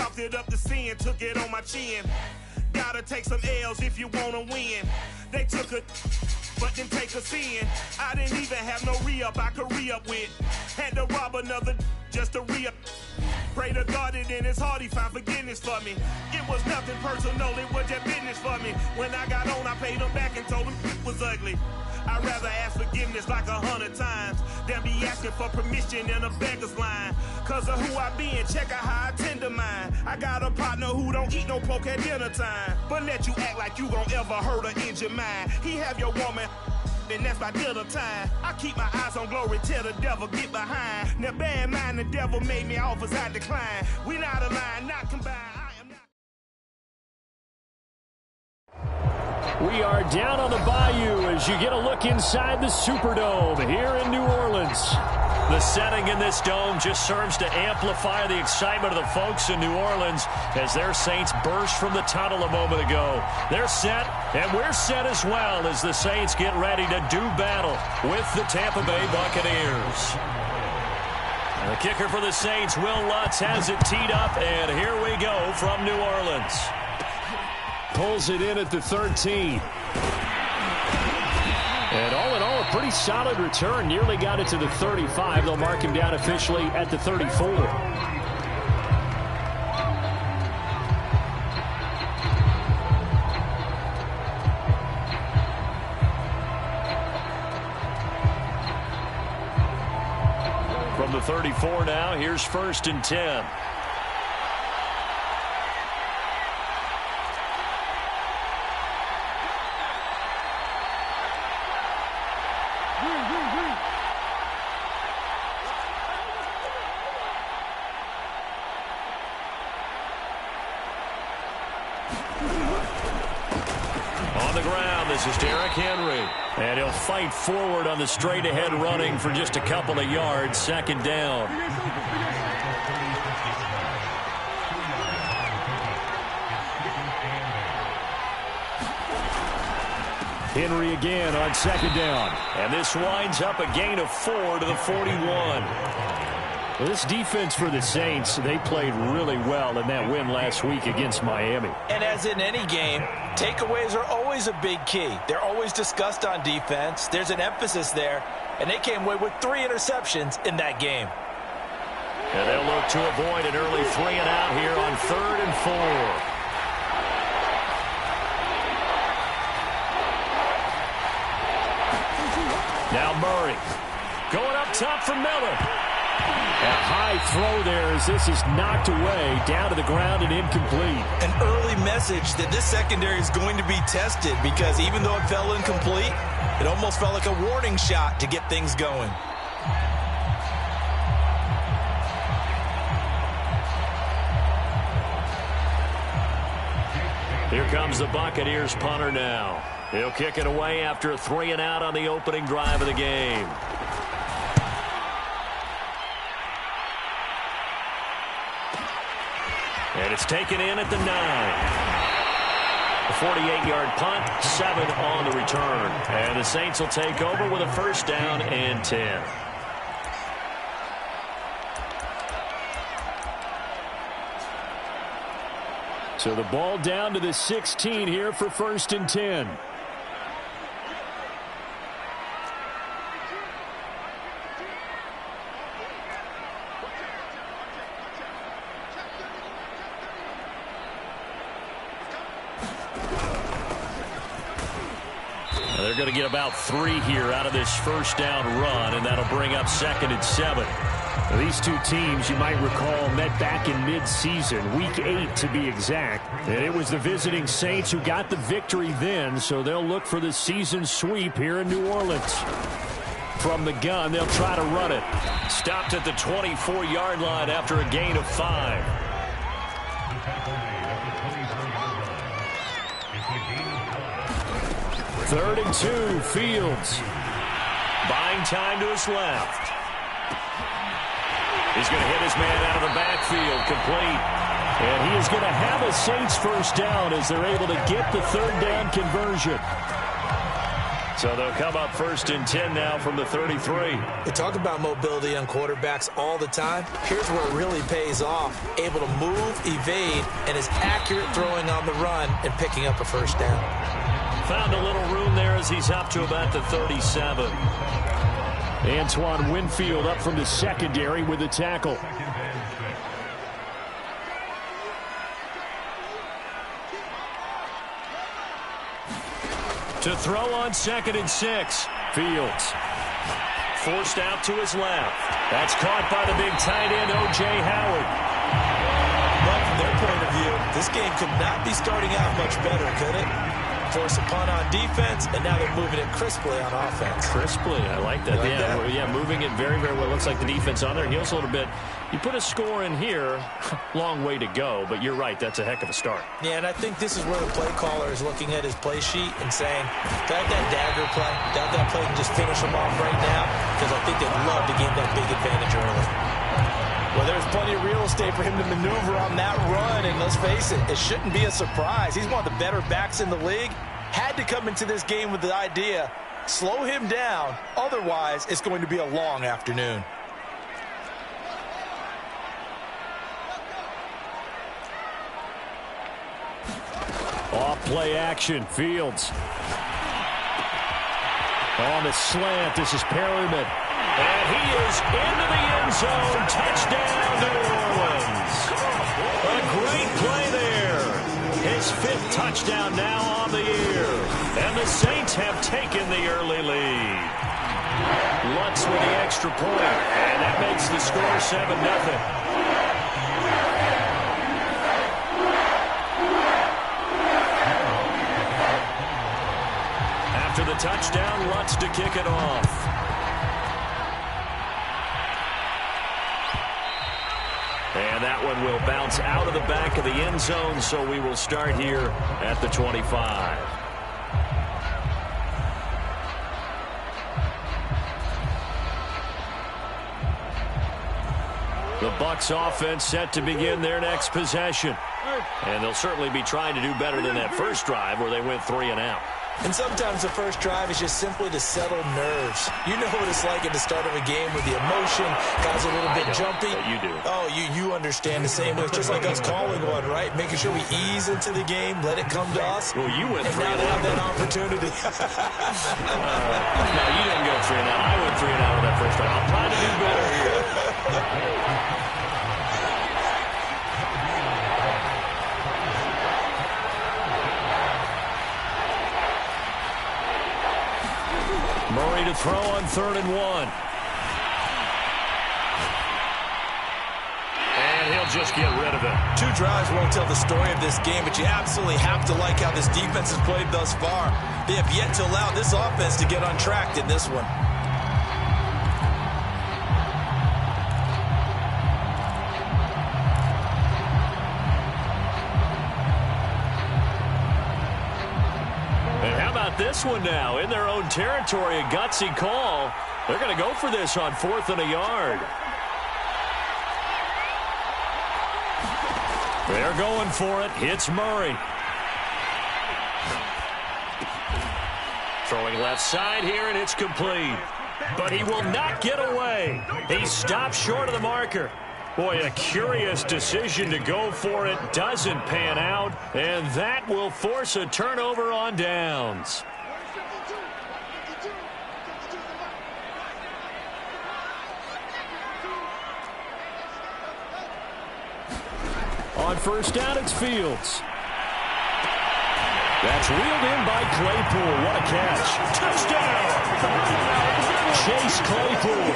chalked it up to sin, took it on my chin. Gotta take some L's if you wanna win. They took a but didn't take us in. I didn't even have no re-up I could re-up with. Had to rob another just to re-up. Pray to God that in his heart he found forgiveness for me. It was nothing personal, it was just business for me. When I got on, I paid him back and told him it was ugly. I'd rather ask forgiveness like 100 times than be asking for permission in a beggar's line. Cause of who I be and check out how I tend to mine. I got a partner who don't eat no pork at dinner time, but let you act like you gon' ever hurt or injure mine. He have your woman, and that's by dinner time. I keep my eyes on glory till the devil get behind. Now bear in mind the devil made me offers I decline. We not aligned, not combined. We are down on the bayou as you get a look inside the Superdome here in New Orleans. The setting in this dome just serves to amplify the excitement of the folks in New Orleans as their Saints burst from the tunnel a moment ago. They're set, and we're set as well as the Saints get ready to do battle with the Tampa Bay Buccaneers. And the kicker for the Saints, Will Lutz, has it teed up, and here we go from New Orleans. Pulls it in at the 13. And all in all, a pretty solid return. Nearly got it to the 35. They'll mark him down officially at the 34. From the 34 now, here's 1st and 10. This is Derrick Henry. And he'll fight forward on the straight-ahead running for just a couple of yards. 2nd down. Henry again on 2nd down. And this winds up a gain of 4 to the 41. Well, this defense for the Saints, they played really well in that win last week against Miami. And as in any game, takeaways are always a big key. They're always discussed on defense. There's an emphasis there, and they came away with 3 interceptions in that game. And they'll look to avoid an early 3 and out here on 3rd and 4. Now Murray going up top for Miller. A high throw there as this is knocked away, down to the ground and incomplete. An early message that this secondary is going to be tested because even though it fell incomplete, it almost felt like a warning shot to get things going. Here comes the Buccaneers punter now. He'll kick it away after a 3 and out on the opening drive of the game. And it's taken in at the 9. A 48-yard punt, 7 on the return. And the Saints will take over with a 1st down and 10. So the ball down to the 16 here for 1st and 10. They're going to get about 3 here out of this 1st down run, and that'll bring up 2nd and 7. Now, these two teams, you might recall, met back in mid-season, week 8 to be exact. And it was the visiting Saints who got the victory then, so they'll look for the season sweep here in New Orleans. From the gun, they'll try to run it. Stopped at the 24-yard line after a gain of 5. Third and 2, Fields. Buying time to his left. He's going to hit his man out of the backfield, complete. And he is going to have a Saints 1st down as they're able to get the 3rd down conversion. So they'll come up 1st and 10 now from the 33. We talk about mobility on quarterbacks all the time. Here's where it really pays off. Able to move, evade, and is accurate throwing on the run and picking up a first down. Found a little room there as he's up to about the 37. Antoine Winfield up from the secondary with the tackle. To throw on 2nd and 6. Fields. Forced out to his left. That's caught by the big tight end, O.J. Howard. But from their point of view, this game could not be starting out much better, could it? Force a punt on defense, and now they're moving it crisply on offense. Crisply, I like that. Like that? Yeah, moving it very, very well. Looks like the defense on their heels a little bit. You put a score in here, long way to go, but you're right, that's a heck of a start. Yeah, and I think this is where the play caller is looking at his play sheet and saying, got that dagger play, got that play and just finish them off right now, because I think they'd love to gain that big advantage early. Well, there's plenty of real estate for him to maneuver on that run, and let's face it, it shouldn't be a surprise. He's one of the better backs in the league. Had to come into this game with the idea, slow him down, otherwise it's going to be a long afternoon. Off play action, Fields. On the slant, this is Perryman. And he is into the end zone. Touchdown, New Orleans. A great play there. His 5th touchdown now on the year. And the Saints have taken the early lead. Lutz with the extra point. And that makes the score 7-0. After the touchdown, Lutz to kick it off. And that one will bounce out of the back of the end zone, so we will start here at the 25. The Bucs offense set to begin their next possession. And they'll certainly be trying to do better than that first drive where they went 3 and out. And sometimes the first drive is just simply to settle nerves. You know what it's like at the start of a game with the emotion, guys a little bit jumpy. You do. Oh, you understand the same way. It's just like us calling one, right? Making sure we ease into the game, let it come to us. Well, you went 3 and and now out. they have that opportunity. No, you didn't go 3 and out. I went 3 and out with that first drive. I'm trying to do better here. Murray to throw on 3rd and 1. And he'll just get rid of it. 2 drives won't tell the story of this game, but you absolutely have to like how this defense has played thus far. They have yet to allow this offense to get on track in this one. This one now in their own territory, a gutsy call. They're going to go for this on 4th and a yard. They're going for it. Hits Murray. Throwing left side here, and it's complete. But he will not get away. He stopped short of the marker. Boy, a curious decision to go for it. Doesn't pan out, and that will force a turnover on downs. On 1st down, it's Fields. That's reeled in by Claypool. What a catch. Touchdown! Chase Claypool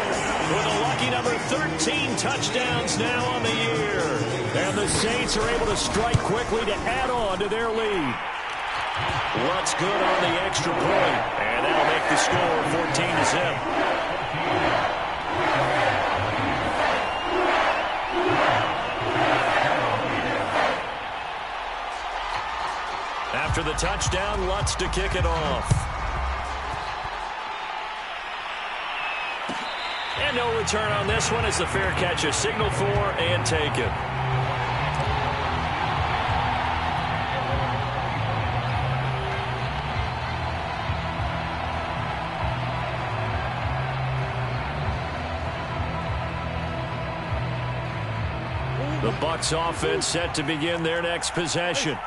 with a lucky number 13 touchdowns now on the year. And the Saints are able to strike quickly to add on to their lead. Lutz good on the extra point. And that'll make the score 14-0. After the touchdown, Lutz to kick it off. And no return on this one as the fair catch is signaled for and taken. The Bucs offense set to begin their next possession.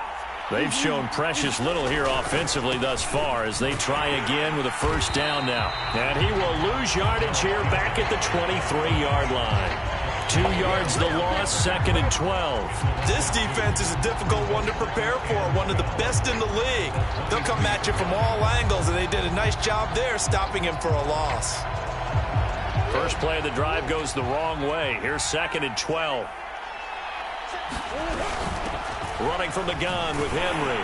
They've shown precious little here offensively thus far as they try again with a first down now. And he will lose yardage here back at the 23-yard line. 2 yards the loss, 2nd and 12. This defense is a difficult one to prepare for, one of the best in the league. They'll come at you from all angles, and they did a nice job there stopping him for a loss. First play of the drive goes the wrong way. Here's 2nd and 12. Running from the gun with Henry.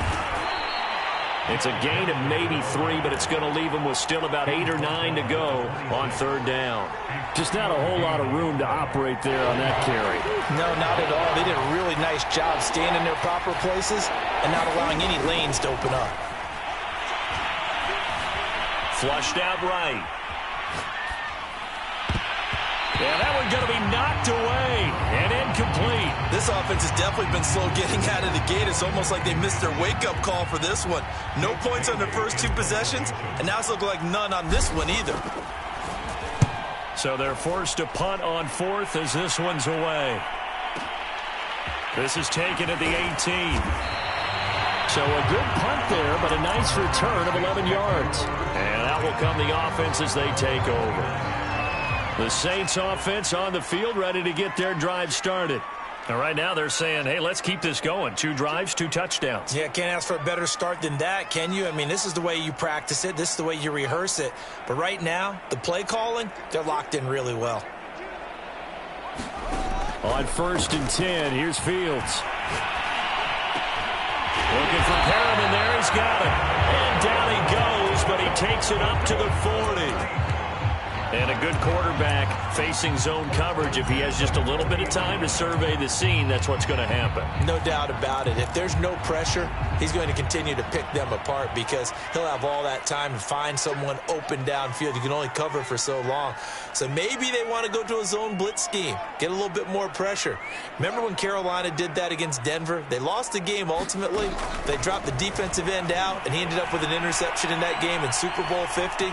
It's a gain of maybe 3, but it's going to leave him with still about 8 or 9 to go on 3rd down. Just not a whole lot of room to operate there on that carry. No, not at all. They did a really nice job staying in their proper places and not allowing any lanes to open up. Flushed out right. Yeah, that one's going to be knocked away and incomplete. This offense has definitely been slow getting out of the gate. It's almost like they missed their wake-up call for this one. No points on their first 2 possessions, and now it's looking like none on this one either. So they're forced to punt on 4th as this one's away. This is taken at the 18. So a good punt there, but a nice return of 11 yards. And out will come the offense as they take over. The Saints offense on the field ready to get their drive started. And right now they're saying, hey, let's keep this going. 2 drives, 2 touchdowns. Yeah, can't ask for a better start than that, can you? I mean, this is the way you practice it. This is the way you rehearse it. But right now, the play calling, they're locked in really well. On 1st and 10, here's Fields. Looking for Perriman there. He's got it. And down he goes, but he takes it up to the 40. And a good quarterback facing zone coverage. If he has just a little bit of time to survey the scene, that's what's going to happen. No doubt about it. If there's no pressure, he's going to continue to pick them apart because he'll have all that time to find someone open downfield. You can only cover for so long. So maybe they want to go to a zone blitz scheme, get a little bit more pressure. Remember when Carolina did that against Denver? They lost the game ultimately. They dropped the defensive end out, and he ended up with an interception in that game in Super Bowl 50.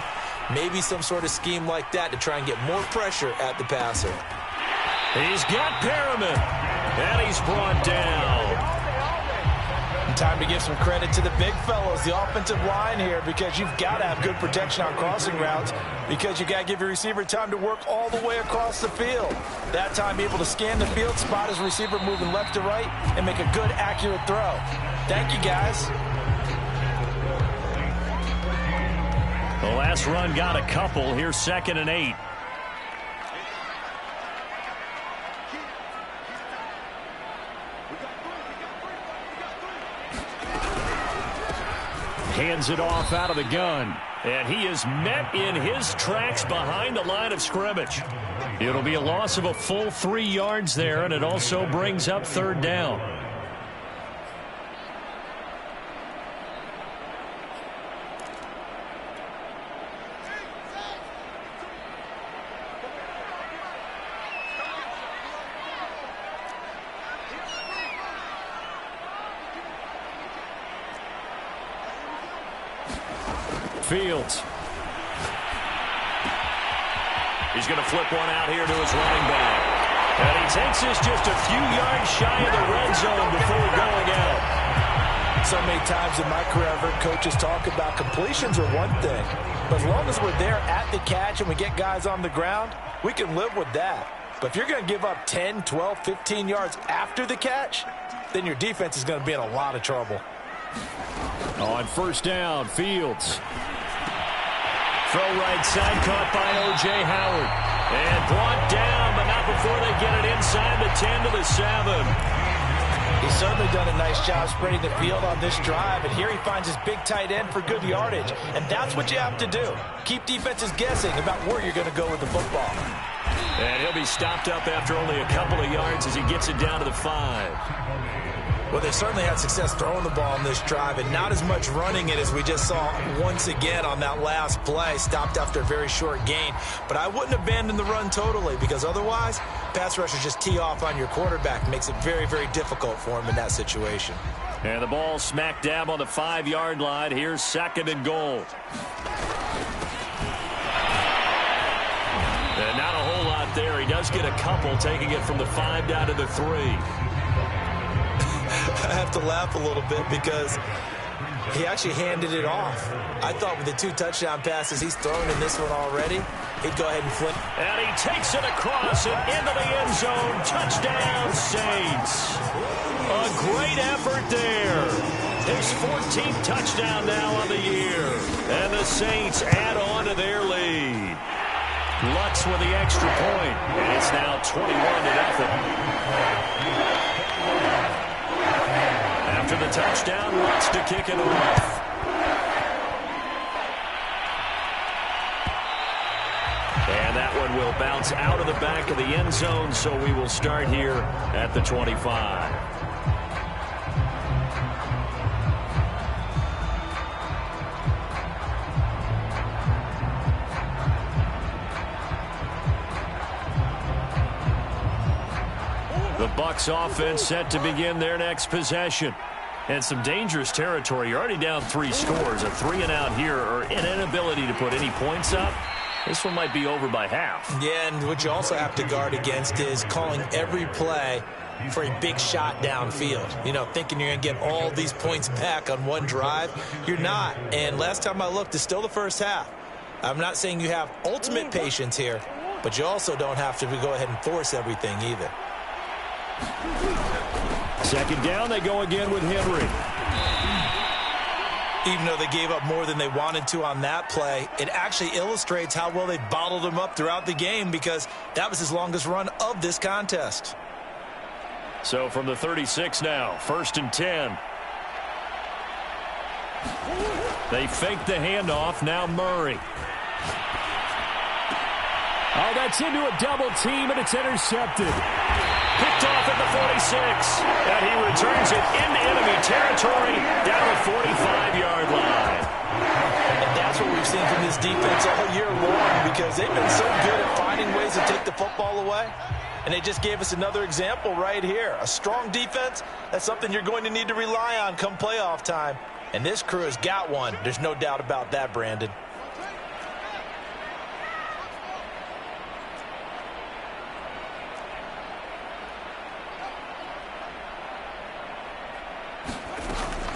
Maybe some sort of scheme like that to try and get more pressure at the passer. He's got Perriman, and he's brought down. Time to give some credit to the big fellows, the offensive line here, because you've got to have good protection on crossing routes because you've got to give your receiver time to work all the way across the field. That time able to scan the field, spot his receiver moving left to right, and make a good, accurate throw. Thank you, guys. The last run got a couple. Here's 2nd and 8. Hands it off out of the gun. And he is met in his tracks behind the line of scrimmage. It'll be a loss of a full 3 yards there, and it also brings up 3rd down. Fields. He's going to flip one out here to his running back. And he takes this just a few yards shy of the red zone before going out. So many times in my career, I've heard coaches talk about completions are one thing. But as long as we're there at the catch and we get guys on the ground, we can live with that. But if you're going to give up 10, 12, 15 yards after the catch, then your defense is going to be in a lot of trouble. On 1st down, Fields. Throw right side, caught by O.J. Howard. And brought down, but not before they get it inside the 10 to the 7. He's certainly done a nice job spreading the field on this drive, and here he finds his big tight end for good yardage. And that's what you have to do. Keep defenses guessing about where you're going to go with the football. And he'll be stopped up after only a couple of yards as he gets it down to the 5. Well, they certainly had success throwing the ball on this drive and not as much running it as we just saw once again on that last play. Stopped after a very short gain. But I wouldn't abandon the run totally because otherwise, pass rushers just tee off on your quarterback. It makes it very, very difficult for him in that situation. And the ball smack dab on the 5-yard line. Here's 2nd and goal. And not a whole lot there. He does get a couple, taking it from the 5 down to the 3. I have to laugh a little bit because he actually handed it off. I thought with the 2 touchdown passes he's thrown in this one already, he'd go ahead and flip. And he takes it across and into the end zone. Touchdown, Saints. A great effort there. His 14th touchdown now on the year. And the Saints add on to their lead. Lutz with the extra point. And it's now 21-0. After the touchdown, Lutz to kick it off. And that one will bounce out of the back of the end zone, so we will start here at the 25. The Bucs offense set to begin their next possession. And some dangerous territory. You're already down 3 scores. A 3-and-out here, or an inability to put any points up. This one might be over by half. Yeah, and what you also have to guard against is calling every play for a big shot downfield. You know, thinking you're going to get all these points back on one drive. You're not. And last time I looked, it's still the first half. I'm not saying you have ultimate patience here, but you also don't have to go ahead and force everything either. Second down, they go again with Henry. Even though they gave up more than they wanted to on that play, it actually illustrates how well they bottled him up throughout the game, because that was his longest run of this contest. So from the 36 now, 1st and 10. They fake the handoff, now Murray. Oh, that's into a double team, and it's intercepted. Picked off at the 46, and he returns it into enemy territory down the 45-yard line. And that's what we've seen from this defense all year long, because they've been so good at finding ways to take the football away. And they just gave us another example right here. A strong defense, that's something you're going to need to rely on come playoff time. And this crew has got one. There's no doubt about that, Brandon.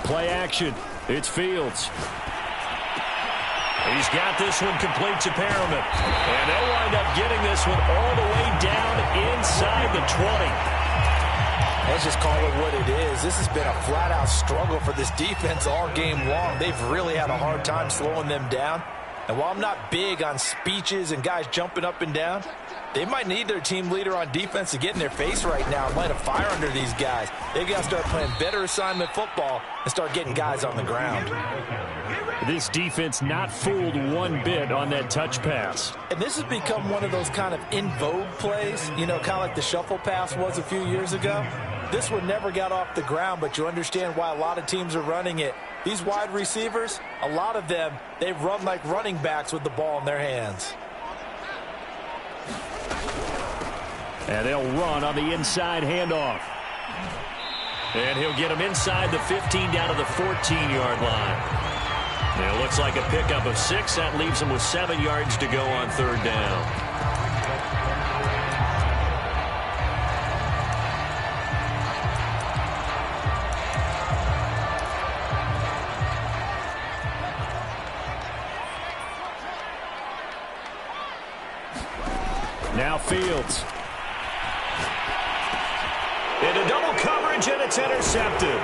Play action. It's Fields. He's got this one complete to Perriman. And they'll wind up getting this one all the way down inside the 20. Let's just call it what it is. This has been a flat-out struggle for this defense all game long. They've really had a hard time slowing them down. And while I'm not big on speeches and guys jumping up and down, they might need their team leader on defense to get in their face right now and light a fire under these guys. They've got to start playing better assignment football and start getting guys on the ground. This defense not fooled one bit on that touch pass. And this has become one of those kind of in vogue plays, you know, kind of like the shuffle pass was a few years ago. This one never got off the ground, but you understand why a lot of teams are running it. These wide receivers, a lot of them, they run like running backs with the ball in their hands. And they'll run on the inside handoff. And he'll get him inside the 15 down to the 14-yard line. And it looks like a pickup of 6. That leaves him with 7 yards to go on 3rd down. Now Fields. Into double coverage, and it's intercepted.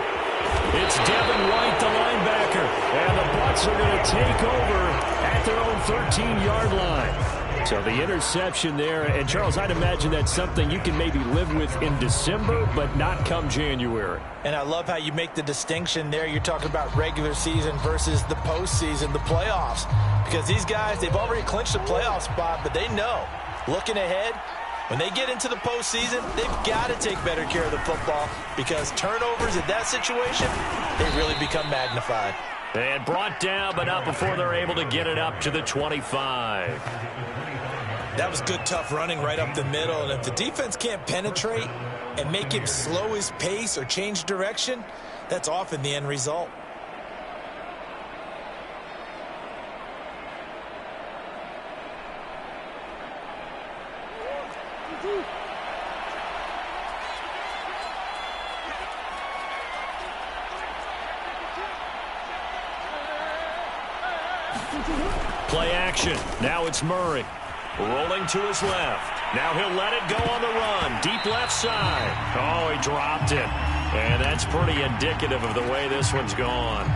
It's Devin White, the linebacker. And the Bucs are going to take over at their own 13-yard line. So the interception there. And, Charles, I'd imagine that's something you can maybe live with in December, but not come January. And I love how you make the distinction there. You're talking about regular season versus the postseason, the playoffs. Because these guys, they've already clinched a playoff spot, but they know, looking ahead, when they get into the postseason, they've got to take better care of the football, because turnovers in that situation, they really become magnified. And brought down, but not before they're able to get it up to the 25. That was good, tough running right up the middle. And if the defense can't penetrate and make him slow his pace or change direction, that's often the end result. Play action. Now it's Murray. Rolling to his left. Now he'll let it go on the run. Deep left side. Oh, he dropped it. And that's pretty indicative of the way this one's gone.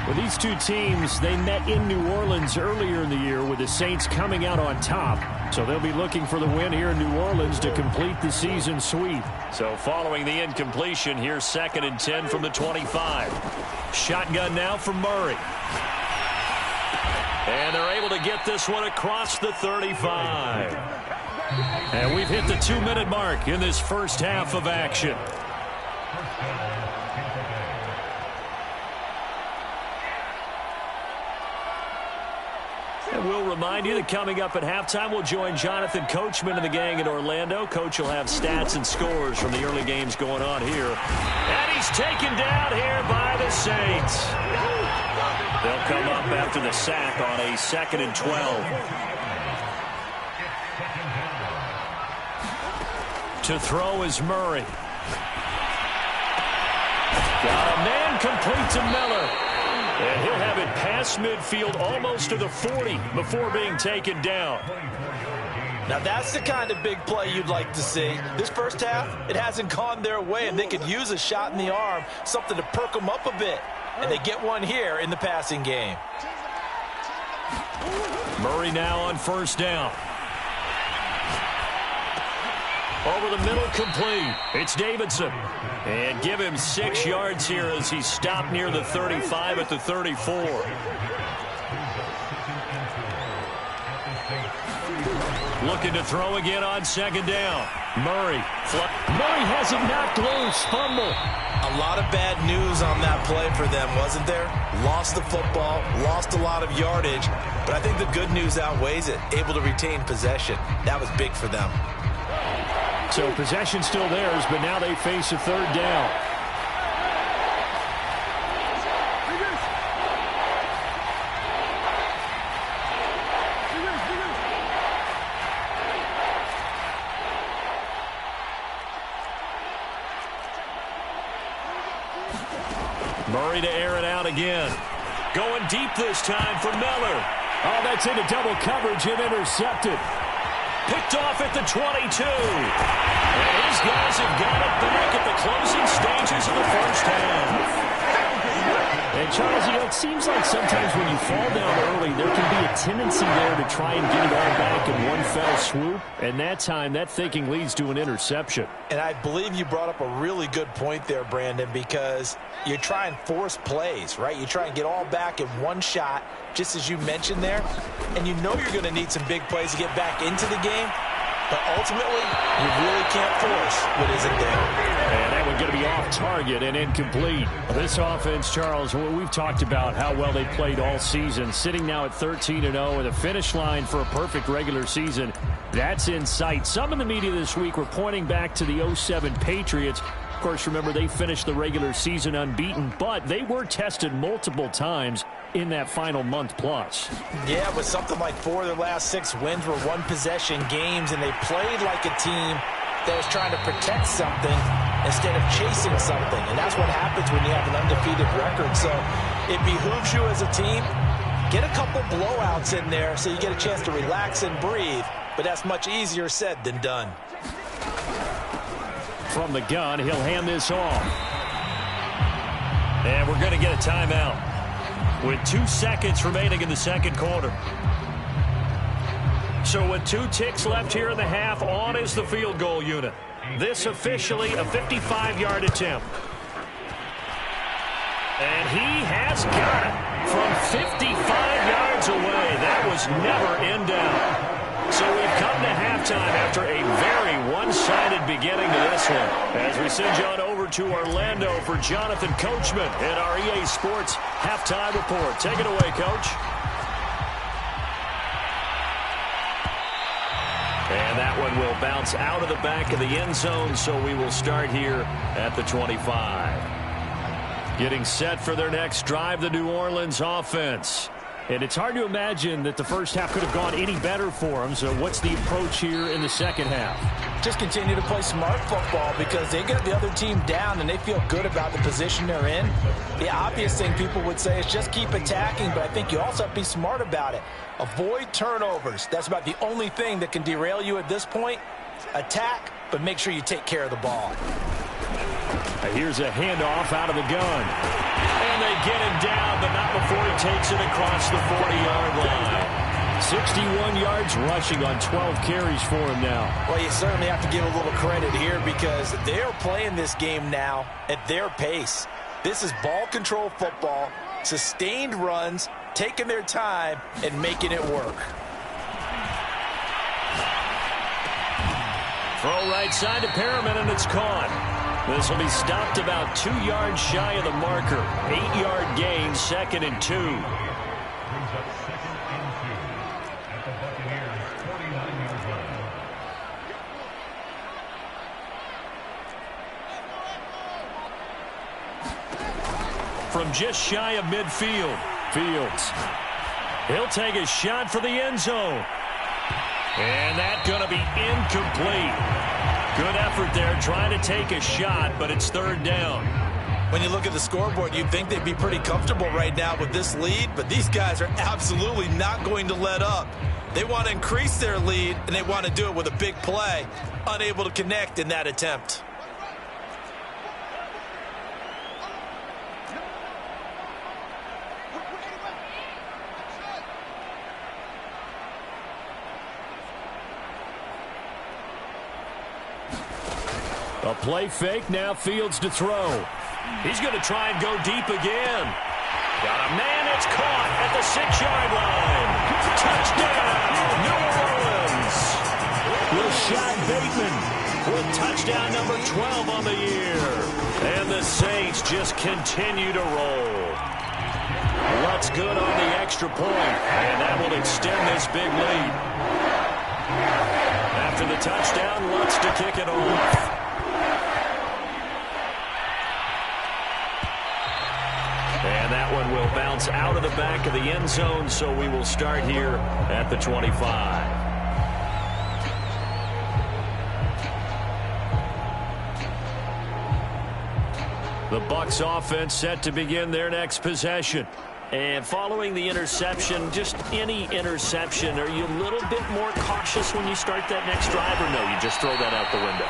Well, these two teams, they met in New Orleans earlier in the year with the Saints coming out on top. So they'll be looking for the win here in New Orleans to complete the season sweep. So following the incompletion, here's 2nd and 10 from the 25. Shotgun now for Murray. And they're able to get this one across the 35. And we've hit the 2-minute mark in this first half of action. And we'll remind you that coming up at halftime, we'll join Jonathan Coachman and the gang in Orlando. Coach will have stats and scores from the early games going on here. And he's taken down here by the Saints. They'll come up after the sack on a 2nd and 12. To throw is Murray. Got a man complete to Miller. And he'll have it past midfield almost to the 40 before being taken down. Now that's the kind of big play you'd like to see. This first half, it hasn't gone their way, and they could use a shot in the arm, something to perk them up a bit. And they get one here in the passing game. Murray now on 1st down. Over the middle, complete. It's Davidson. And give him 6 yards here as he stopped near the 35 at the 34. Looking to throw again on 2nd down. Murray has it knocked loose. Fumble. A lot of bad news on that play for them, wasn't there? Lost the football, lost a lot of yardage, but I think the good news outweighs it. Able to retain possession. That was big for them. So possession still theirs, but now they face a 3rd down. Murray to air it out again. Going deep this time for Miller. Oh, that's into double coverage and intercepted. Picked off at the 22. And his guys have got it back at the closing stages of the first half. And Charles, it seems like sometimes when you fall down early, there can be a tendency there to try and get it all back in one fell swoop. And that time, that thinking leads to an interception. And I believe you brought up a really good point there, Brandon, because you try and force plays, right? You try and get all back in one shot, just as you mentioned there. And you know you're going to need some big plays to get back into the game. But ultimately, you really can't force what isn't there. And that one's going to be off target and incomplete. This offense, Charles, we've talked about how well they played all season, sitting now at 13-0 and a finish line for a perfect regular season. That's in sight. Some in the media this week were pointing back to the 07 Patriots. Of course, remember, they finished the regular season unbeaten, but they were tested multiple times in that final month plus. Yeah, but something like 4 of their last 6 wins were one-possession games, and they played like a team that was trying to protect something instead of chasing something. And that's what happens when you have an undefeated record. So it behooves you as a team, get a couple blowouts in there so you get a chance to relax and breathe. But that's much easier said than done. From the gun, he'll hand this off. And we're going to get a timeout with 2 seconds remaining in the second quarter. So with 2 ticks left here in the half, on is the field goal unit. This officially a 55-yard attempt. And he has got it from 55 yards away. That was never in doubt. So we've come to halftime after a very one-sided beginning to this one. As we send you on over to Orlando for Jonathan Coachman in our EA Sports Halftime Report. Take it away, Coach. And that one will bounce out of the back of the end zone, so we will start here at the 25. Getting set for their next drive, the New Orleans offense. And it's hard to imagine that the first half could have gone any better for them. So what's the approach here in the second half? Just continue to play smart football because they get the other team down and they feel good about the position they're in. The obvious thing people would say is just keep attacking, but I think you also have to be smart about it. Avoid turnovers. That's about the only thing that can derail you at this point. Attack, but make sure you take care of the ball. Here's a handoff out of the gun. And they get him down, but not before he takes it across the 40-yard line. 61 yards rushing on 12 carries for him now. Well, you certainly have to give a little credit here because they're playing this game now at their pace. This is ball control football, sustained runs, taking their time, and making it work. Throw right side to Perriman, and it's caught. This will be stopped about 2 yards shy of the marker. 8-yard gain, 2nd and 2. From just shy of midfield, Fields. He'll take a shot for the end zone. And that's going to be incomplete. Good effort there, trying to take a shot, but it's 3rd down. When you look at the scoreboard, you'd think they'd be pretty comfortable right now with this lead, but these guys are absolutely not going to let up. They want to increase their lead, and they want to do it with a big play. Unable to connect in that attempt. A play fake, now Fields to throw. He's going to try and go deep again. Got a man, it's caught at the 6-yard line. Touchdown, New Orleans. Rashad Bateman with touchdown number 12 on the year. And the Saints just continue to roll. What's good on the extra point, and that will extend this big lead. After the touchdown, Lutz to kick it off. And that one will bounce out of the back of the end zone, so we will start here at the 25. The Bucs offense set to begin their next possession. And following the interception, just any interception, are you a little bit more cautious when you start that next drive, or no, you just throw that out the window?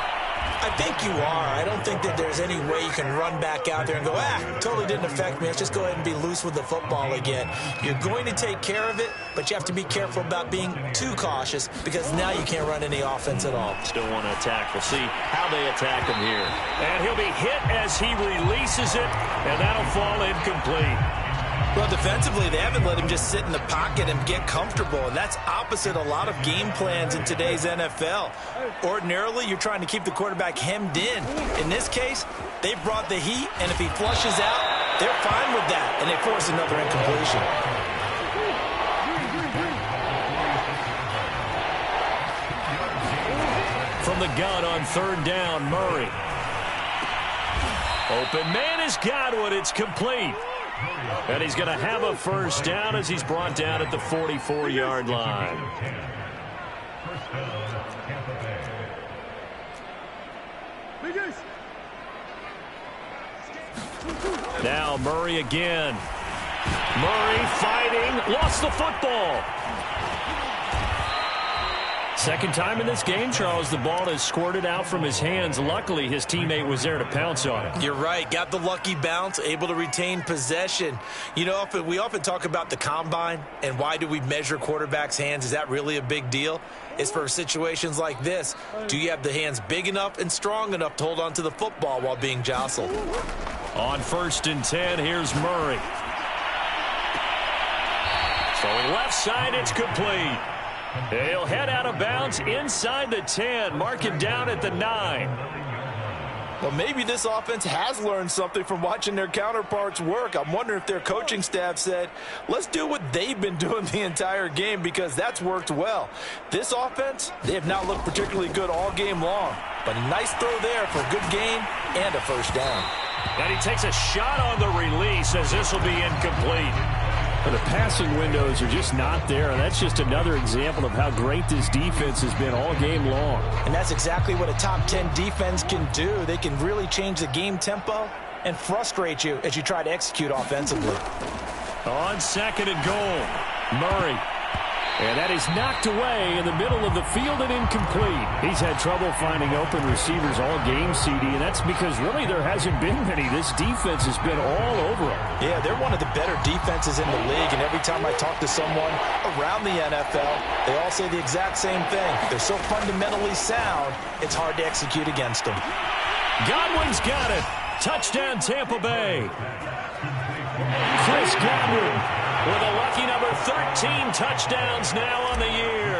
I think you are. I don't think that there's any way you can run back out there and go, totally didn't affect me. Let's just go ahead and be loose with the football again. You're going to take care of it, but you have to be careful about being too cautious because now you can't run any offense at all. Still want to attack. We'll see how they attack him here. And he'll be hit as he releases it, and that'll fall incomplete. Well, defensively, they haven't let him just sit in the pocket and get comfortable, and that's opposite a lot of game plans in today's NFL. Ordinarily, you're trying to keep the quarterback hemmed in. In this case, they brought the heat, and if he flushes out, they're fine with that, and they force another incompletion. From the gun on 3rd down, Murray. Open man has got one. It's complete. And he's going to have a 1st down as he's brought down at the 44-yard line. Now Murray again. Murray fighting, lost the football. Second time in this game, Charles, the ball has squirted out from his hands. Luckily, his teammate was there to pounce on it. You're right. Got the lucky bounce, able to retain possession. You know, we often talk about the combine and why do we measure quarterbacks' hands. Is that really a big deal? It's for situations like this. Do you have the hands big enough and strong enough to hold on to the football while being jostled? On 1st and 10, here's Murray. Throwing left side, it's complete. He'll head out of bounds inside the 10. Mark him down at the 9. Well, maybe this offense has learned something from watching their counterparts work. I'm wondering if their coaching staff said, let's do what they've been doing the entire game because that's worked well. This offense, they have not looked particularly good all game long. But a nice throw there for a good gain and a 1st down. And he takes a shot on the release as this will be incomplete. The passing windows are just not there, and that's just another example of how great this defense has been all game long. And that's exactly what a top 10 defense can do. They can really change the game tempo and frustrate you as you try to execute offensively. On second and goal, Murray. And that is knocked away in the middle of the field and incomplete. He's had trouble finding open receivers all game, CD, and that's because really there hasn't been many. This defense has been all over them. Yeah, they're one of the better defenses in the league, and every time I talk to someone around the NFL, they all say the exact same thing. They're so fundamentally sound, it's hard to execute against them. Godwin's got it. Touchdown, Tampa Bay. Chris Godwin with a lucky number 13 touchdowns now on the year.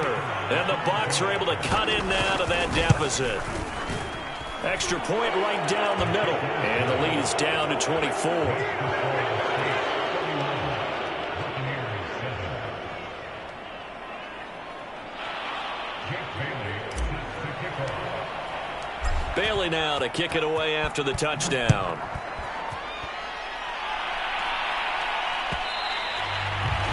And the Bucs are able to cut in now to that deficit. Extra point right down the middle. And the lead is down to 24. Bailey now to kick it away after the touchdown.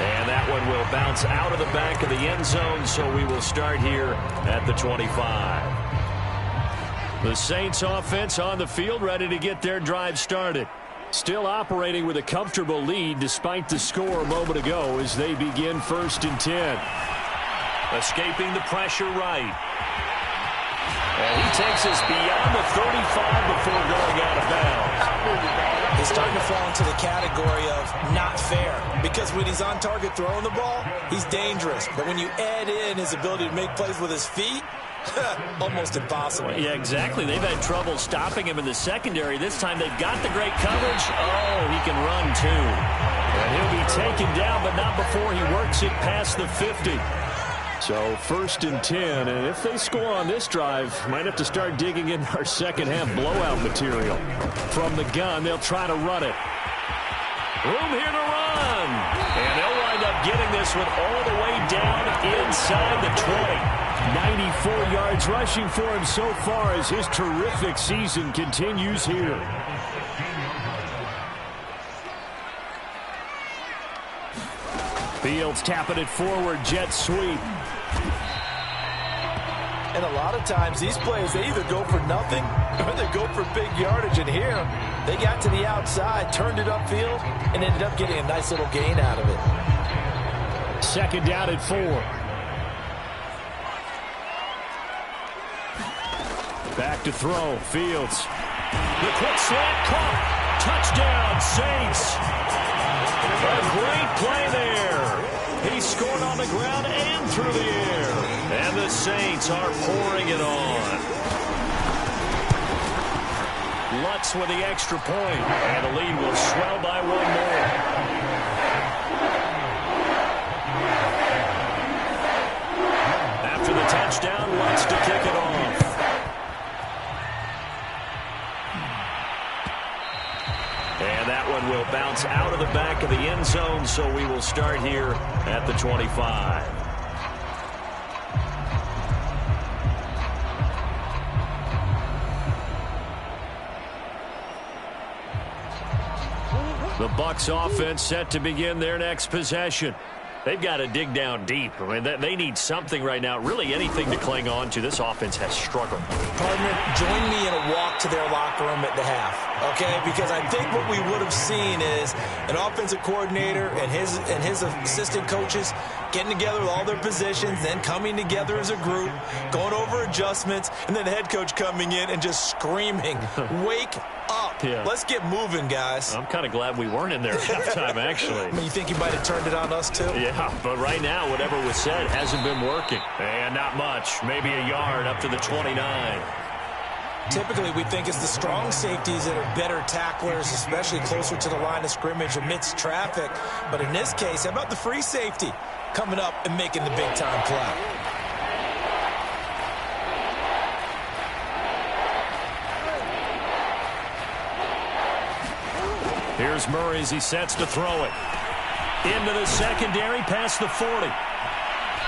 And that one will bounce out of the back of the end zone, so we will start here at the 25. The Saints offense on the field, ready to get their drive started. Still operating with a comfortable lead despite the score a moment ago as they begin 1st and 10. Escaping the pressure right. And he takes us beyond the 35 before going out of bounds. He's starting to fall into the category of not fair, because when he's on target throwing the ball, he's dangerous. But when you add in his ability to make plays with his feet, almost impossible. Yeah, exactly. They've had trouble stopping him in the secondary. This time they've got the great coverage. Oh, he can run too. And he'll be taken down, but not before he works it past the 50. So 1st and 10, and if they score on this drive, might have to start digging in our second half blowout material. From the gun, they'll try to run it. Room here to run. And they'll wind up getting this one all the way down inside the 20. 94 yards rushing for him so far as his terrific season continues here. Fields tapping it forward, jet sweep. And a lot of times these plays, they either go for nothing or they go for big yardage. And here, they got to the outside, turned it upfield, and ended up getting a nice little gain out of it. 2nd down at 4. Back to throw, Fields. The quick slant caught. Touchdown, Saints. A great play there. He scored on the ground and through the air. And the Saints are pouring it on. Lutz with the extra point. And the lead will swell by one more. After the touchdown, Lutz to kick it off. And that one will bounce out of the back of the end zone, so we will start here at the 25. The Bucs offense set to begin their next possession. They've got to dig down deep. I mean, they need something right now, really anything to cling on to. This offense has struggled. Partner, join me in a walk to their locker room at the half, okay? Because I think what we would have seen is an offensive coordinator and his assistant coaches getting together with all their positions, then coming together as a group, going over adjustments, and then the head coach coming in and just screaming, wake up. Yeah. Let's get moving, guys. I'm kind of glad we weren't in there at halftime, actually. I mean, you think you might have turned it on us, too? Yeah, but right now, whatever was said hasn't been working. And not much. Maybe a yard up to the 29. Typically, we think it's the strong safeties that are better tacklers, especially closer to the line of scrimmage amidst traffic. But in this case, how about the free safety coming up and making the big-time play? Here's Murray as he sets to throw it. Into the secondary, past the 40.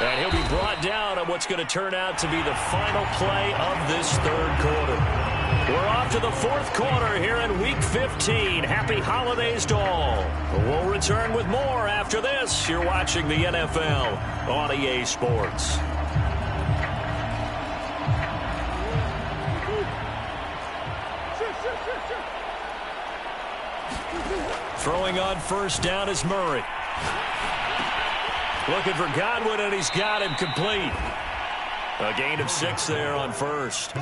And he'll be brought down on what's going to turn out to be the final play of this third quarter. We're off to the fourth quarter here in Week 15. Happy holidays to all. We'll return with more after this. You're watching the NFL on EA Sports. Throwing on first down is Murray. Looking for Godwin, and he's got him complete. A gain of 6 there on first.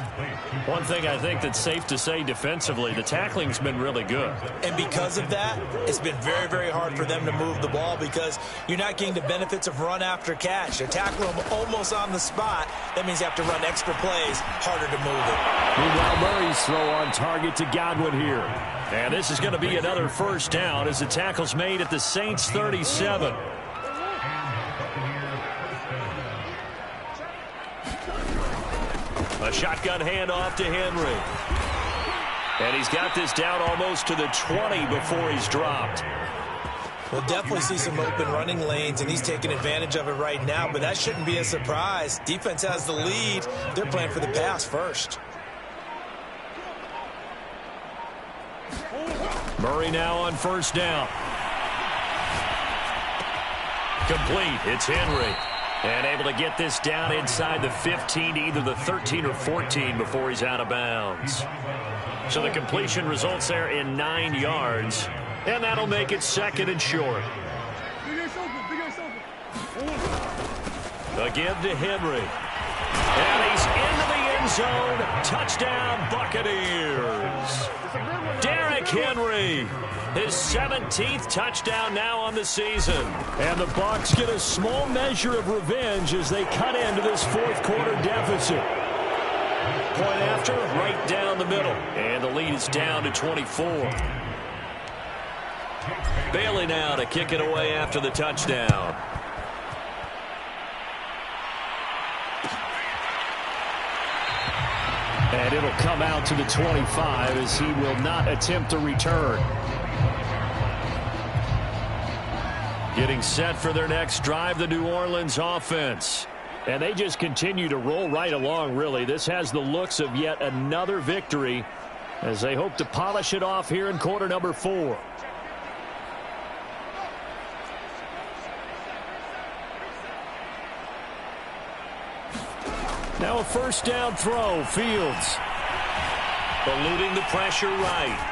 One thing I think that's safe to say defensively, the tackling's been really good. And because of that, it's been very, very hard for them to move the ball because you're not getting the benefits of run after catch. They tackle them almost on the spot. That means you have to run extra plays, harder to move it. Meanwhile, Murray's throw on target to Godwin here. And this is going to be another first down as the tackle's made at the Saints 37. A shotgun handoff to Henry. And he's got this down almost to the 20 before he's dropped. We'll definitely see some open running lanes, and he's taking advantage of it right now, but that shouldn't be a surprise. Defense has the lead. They're playing for the pass first. Murray now on first down. Complete. It's Henry. And able to get this down inside the 15 to either the 13 or 14 before he's out of bounds. So the completion results there in 9 yards. And that'll make it second and short. Again to Henry. And he's into the end zone. Touchdown, Buccaneers. Derrick Henry. His 17th touchdown now on the season. And the Bucs get a small measure of revenge as they cut into this fourth quarter deficit. Point after, right down the middle. And the lead is down to 24. Bailey now to kick it away after the touchdown. And it'll come out to the 25 as he will not attempt a return. Getting set for their next drive, the New Orleans offense. And they just continue to roll right along, really. This has the looks of yet another victory as they hope to polish it off here in quarter number 4. Now a first down throw, Fields. Eluding the pressure right.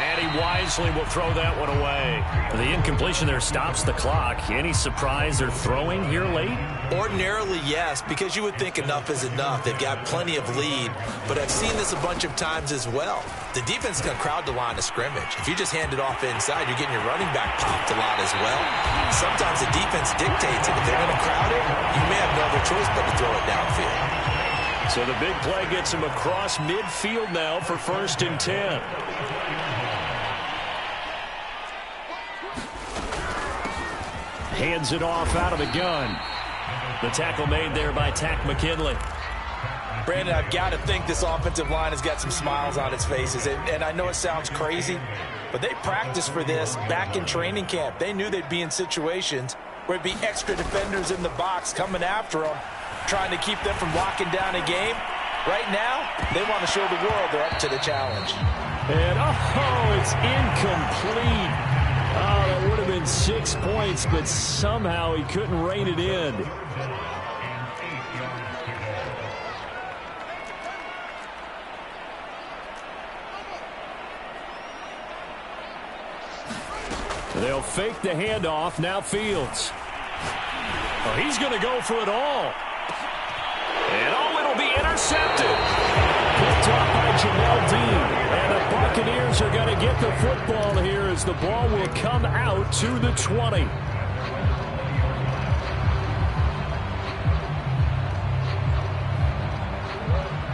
And he wisely will throw that one away. The incompletion there stops the clock. Any surprise they're throwing here late? Ordinarily, yes, because you would think enough is enough. They've got plenty of lead, but I've seen this a bunch of times as well. The defense is going to crowd the line of scrimmage. If you just hand it off inside, you're getting your running back popped a lot as well. Sometimes the defense dictates it. If they're going to crowd it, you may have no other choice but to throw it downfield. So the big play gets him across midfield now for 1st and 10. Hands it off out of the gun. The tackle made there by Takk McKinley. Brandon, I've got to think this offensive line has got some smiles on its faces. And I know it sounds crazy, but they practiced for this back in training camp. They knew they'd be in situations where it'd be extra defenders in the box coming after them, trying to keep them from locking down a game. Right now, they want to show the world they're up to the challenge. And, oh, it's incomplete. Oh, that would have been 6 points, but somehow he couldn't rein it in. They'll fake the handoff. Now Fields. Oh, he's going to go for it all. And, oh, it'll be intercepted. Picked off by Jamel Dean. And the Buccaneers are going to get the football here as the ball will come out to the 20.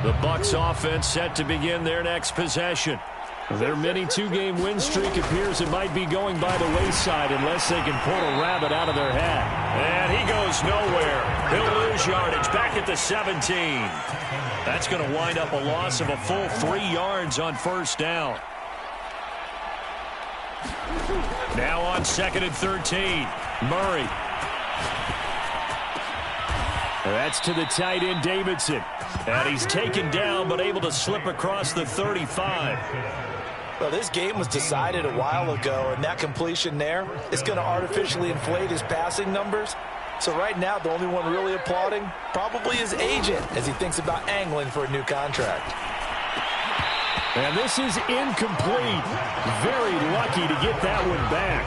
The Bucs offense set to begin their next possession. Their mini two-game win streak appears it might be going by the wayside unless they can pull a rabbit out of their hat. And he goes nowhere. He'll lose yardage back at the 17. That's going to wind up a loss of a full 3 yards on first down. Now on 2nd and 13. Murray. That's to the tight end, Davidson. And he's taken down, but able to slip across the 35. Well, this game was decided a while ago, and that completion there is going to artificially inflate his passing numbers. So right now, the only one really applauding probably his agent as he thinks about angling for a new contract. And this is incomplete. Very lucky to get that one back.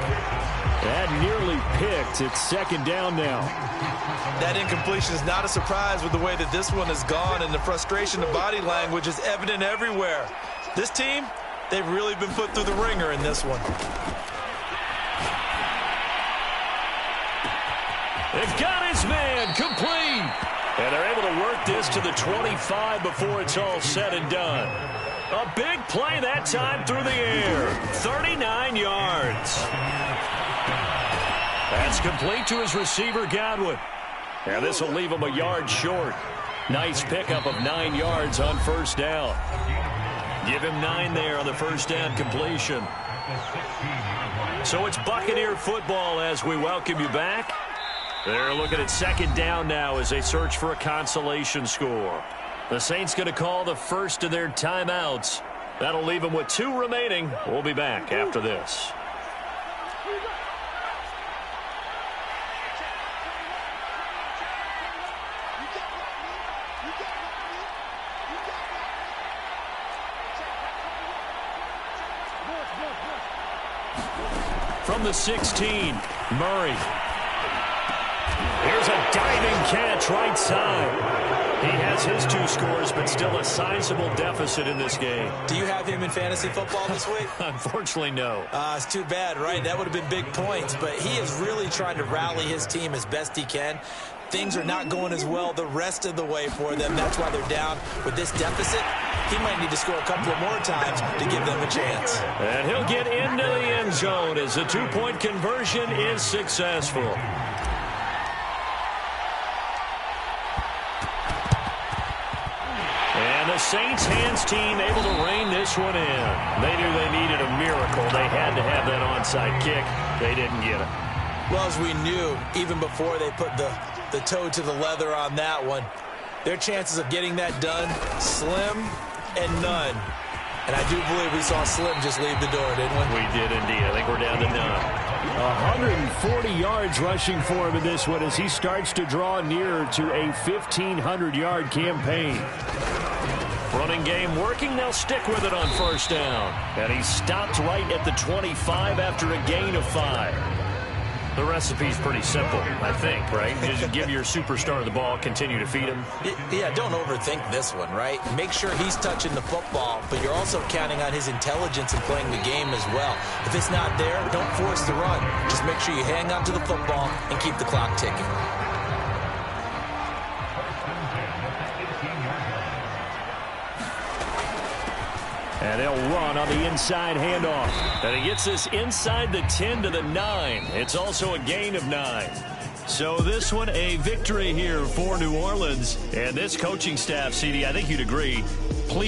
That nearly picked. It's second down now. That incompletion is not a surprise with the way that this one has gone, and the frustration, the body language is evident everywhere. This team, they've really been put through the ringer in this one. They've got his man complete. And they're able to work this to the 25 before it's all said and done. A big play that time through the air. 39 yards. That's complete to his receiver, Godwin. And this will leave him a yard short. Nice pickup of 9 yards on first down. Give him 9 there on the first down completion. So it's Buccaneer football as we welcome you back. They're looking at second down now as they search for a consolation score. The Saints going to call the first of their timeouts. That'll leave them with 2 remaining. We'll be back after this. From the 16, Murray. Here's a diving catch right side. He has his 2 scores, but still a sizable deficit in this game. Do you have him in fantasy football this week? Unfortunately, no. It's too bad, right? That would have been big points, but he is really trying to rally his team as best he can. Things are not going as well the rest of the way for them. That's why they're down with this deficit. He might need to score a couple of more times to give them a chance. And he'll get into the end zone as the 2-point conversion is successful. And the Saints hands team able to rein this one in. They knew they needed a miracle. They had to have that onside kick. They didn't get it. Well, as we knew, even before they put the toe to the leather on that one, their chances of getting that done, slim and none. And I do believe we saw Slim just leave the door, didn't we? We did indeed. I think we're down to none. 140 yards rushing for him in this one as he starts to draw nearer to a 1,500-yard campaign. Running game working. They'll stick with it on first down. And he stopped right at the 25 after a gain of 5. The recipe's pretty simple, I think, right? Just give your superstar the ball, continue to feed him. Yeah, don't overthink this one, right? Make sure he's touching the football, but you're also counting on his intelligence in playing the game as well. If it's not there, don't force the run. Just make sure you hang on to the football and keep the clock ticking. And they'll run on the inside handoff. And he gets this inside the 10 to the 9. It's also a gain of 9. So this one a victory here for New Orleans. And this coaching staff, CD, I think you'd agree, please.